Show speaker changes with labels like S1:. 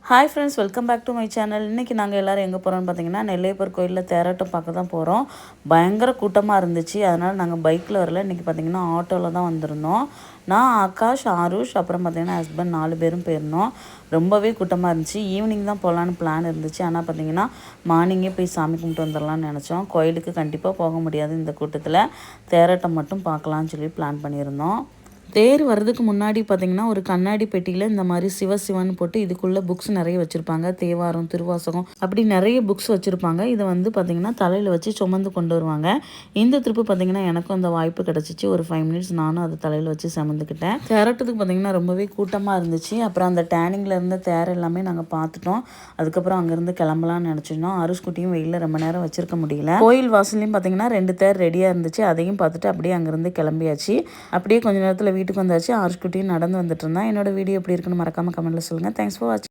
S1: Hi friends, welcome back to my channel. இன்றைக்கி நாங்கள் எல்லோரும் எங்கே போகிறோம்னு பார்த்தீங்கன்னா, நெல்லையப்பர் கோயிலில் தேரோட்டம் பார்க்க தான் போகிறோம். பயங்கர கூட்டமாக இருந்துச்சு. அதனால் நாங்கள் பைக்கில் வரல. இன்றைக்கி பார்த்திங்கன்னா ஆட்டோவில் தான் வந்திருந்தோம். நான், ஆகாஷ், ஆருஷ், அப்புறம் பார்த்திங்கன்னா ஹஸ்பண்ட் 4 பேரும் போயிருந்தோம். ரொம்பவே கூட்டமாக இருந்துச்சு. ஈவினிங் தான் போகலான்னு பிளான் இருந்துச்சு. ஆனால் பார்த்திங்கன்னா மார்னிங்கே போய் சாமி கும்பிட்டு வந்துடலான்னு நினச்சோம். கோயிலுக்கு கண்டிப்பாக போக முடியாது இந்த கூட்டத்தில். தேரோட்டம் மட்டும் பார்க்கலான்னு சொல்லி பிளான் பண்ணியிருந்தோம். தேர் வர்றதுக்கு முன்னாடி பார்த்திங்கன்னா ஒரு கண்ணாடி பெட்டியில் இந்த மாதிரி சிவசிவன் போட்டு இதுக்குள்ளே புக்ஸ் நிறைய வச்சுருப்பாங்க. தேவாரம், திருவாசகம் அப்படி நிறைய புக்ஸ் வச்சுருப்பாங்க. இதை வந்து பார்த்திங்கன்னா தலையில் வச்சு சுமந்து கொண்டு வருவாங்க. இந்த ட்ரிப்பு பார்த்திங்கன்னா எனக்கும் அந்த வாய்ப்பு கிடச்சிச்சு. ஒரு 5 மினிட்ஸ் நானும் அதை தலையில் வச்சு சுமந்துக்கிட்டேன். தேரோட்டத்துக்கு பார்த்திங்கன்னா ரொம்பவே கூட்டமாக இருந்துச்சு. அப்புறம் அந்த டேனிங்கில் இருந்த தேர் எல்லாமே நாங்கள் பார்த்துட்டோம். அதுக்கப்புறம் அங்கேருந்து கிளம்பலான்னு நினச்சிருந்தோம். அருஷ்குட்டியும் வெயிலில் ரொம்ப நேரம் வச்சுருக்க முடியல. கோயில் வாசல்லையும் பார்த்திங்கன்னா 2 தேர் ரெடியாக இருந்துச்சு. அதையும் பார்த்துட்டு அப்படியே அங்கேருந்து கிளம்பியாச்சு. அப்படியே கொஞ்சம் நேரத்தில் வீட்டுக்கு வந்தாச்சு. ஆருஷ்குட்டியும் நடந்து வந்துட்டு இருந்தான். என்னோட வீடியோ எப்படி இருக்குன்னு மறக்காமல் கமெண்ட்டில் சொல்லுங்கள். தேங்க்ஸ் ஃபார் வாட்சிங்.